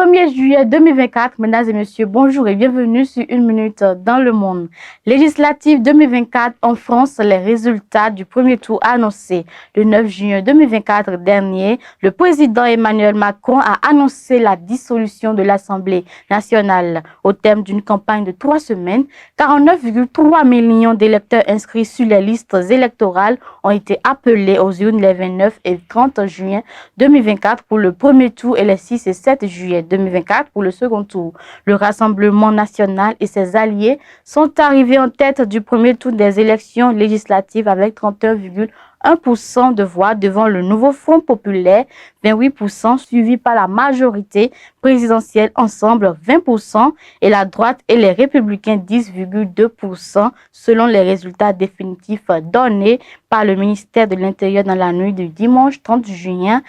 1er juillet 2024, mesdames et messieurs, bonjour et bienvenue sur Une Minute dans le Monde. Législative 2024 en France, les résultats du premier tour annoncés le 9 juin 2024 dernier, le président Emmanuel Macron a annoncé la dissolution de l'Assemblée nationale. Au terme d'une campagne de 3 semaines, 49,3 millions d'électeurs inscrits sur les listes électorales ont été appelés aux urnes les 29 et 30 juin 2024 pour le premier tour et les 6 et 7 juillet 2024 pour le second tour. Le Rassemblement national et ses alliés sont arrivés en tête du premier tour des élections législatives avec 31,1% de voix devant le nouveau Front populaire, 28%, suivi par la majorité présidentielle Ensemble, 20%, et la droite et les Républicains, 10,2%, selon les résultats définitifs donnés par le ministère de l'Intérieur dans la nuit du dimanche 30 juin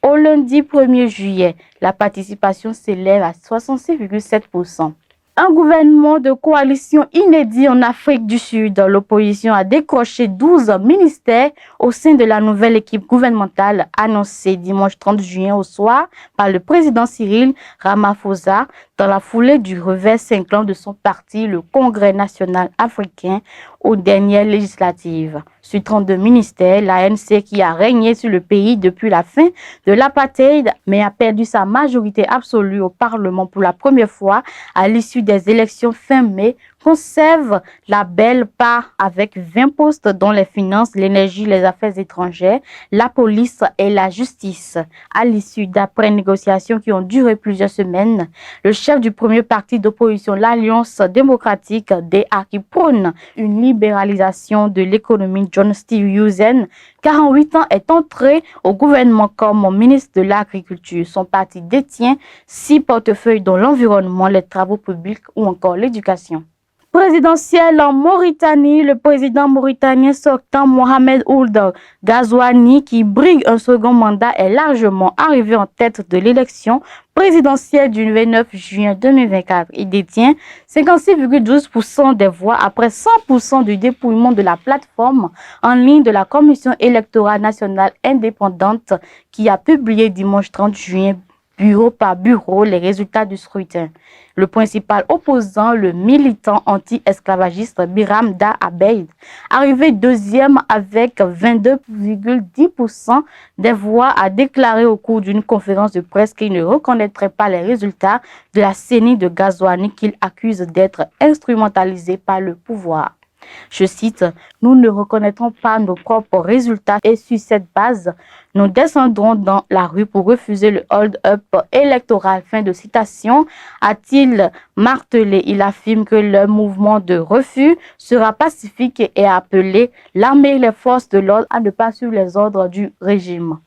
au lundi 1er juillet. La participation s'élève à 66,7%. Un gouvernement de coalition inédit en Afrique du Sud. L'opposition a décroché 12 ministères au sein de la nouvelle équipe gouvernementale annoncée dimanche 30 juin au soir par le président Cyril Ramaphosa dans la foulée du revers cinglant de son parti, le Congrès national africain, aux dernières législatives. Sur 32 ministères, l'ANC qui a régné sur le pays depuis la fin de l'apartheid, mais a perdu sa majorité absolue au Parlement pour la première fois à l'issue des élections fin mai, conserve la belle part avec 20 postes dont les finances, l'énergie, les affaires étrangères, la police et la justice. À l'issue d'après négociations qui ont duré plusieurs semaines, le chef du premier parti d'opposition, l'Alliance démocratique DA, qui prône une libéralisation de l'économie, John Steenhuisen, 48 ans, est entré au gouvernement comme ministre de l'Agriculture. Son parti détient 6 portefeuilles dont l'environnement, les travaux publics ou encore l'éducation. Présidentielle en Mauritanie, le président mauritanien sortant Mohamed Ould Ghazouani, qui brigue un second mandat, est largement arrivé en tête de l'élection présidentielle du 29 juin 2024. Il détient 56,12% des voix après 100% du dépouillement de la plateforme en ligne de la Commission électorale nationale indépendante qui a publié dimanche 30 juin bureau par bureau les résultats du scrutin. Le principal opposant, le militant anti-esclavagiste Biram Da Abeid, arrivé deuxième avec 22,10% des voix, a déclaré au cours d'une conférence de presse qu'il ne reconnaîtrait pas les résultats de la CENI de Ghazouani qu'il accuse d'être instrumentalisé par le pouvoir. Je cite, « Nous ne reconnaîtrons pas nos propres résultats et sur cette base, nous descendrons dans la rue pour refuser le hold-up électoral. » Fin de citation, a-t-il martelé. Il affirme que le mouvement de refus sera pacifique et a appelé l'armée et les forces de l'ordre à ne pas suivre les ordres du régime.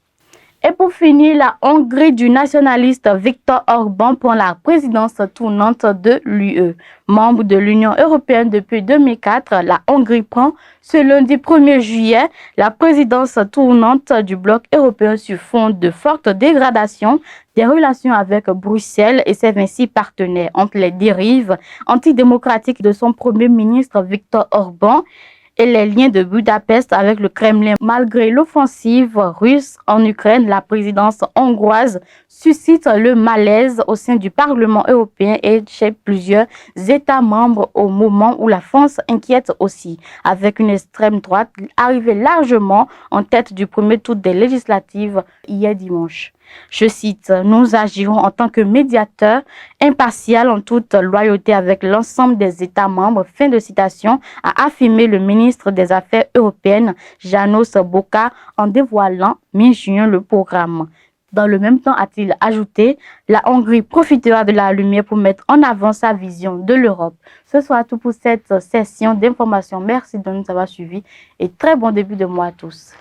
Et pour finir, la Hongrie du nationaliste Viktor Orban prend la présidence tournante de l'UE. Membre de l'Union européenne depuis 2004, la Hongrie prend ce lundi 1er juillet la présidence tournante du bloc européen sur fond de forte dégradation des relations avec Bruxelles et ses 26 partenaires entre les dérives antidémocratiques de son premier ministre Viktor Orban et les liens de Budapest avec le Kremlin. Malgré l'offensive russe en Ukraine, la présidence hongroise suscite le malaise au sein du Parlement européen et chez plusieurs États membres au moment où la France inquiète aussi, avec une extrême droite arrivée largement en tête du premier tour des législatives hier dimanche. Je cite, « Nous agirons en tant que médiateurs impartial en toute loyauté avec l'ensemble des États membres », fin de citation, a affirmé le ministre des Affaires européennes János Bokar en dévoilant mi-juin le programme. Dans le même temps, a-t-il ajouté, la Hongrie profitera de la lumière pour mettre en avant sa vision de l'Europe. Ce sera tout pour cette session d'information. Merci de nous avoir suivis et très bon début de mois à tous.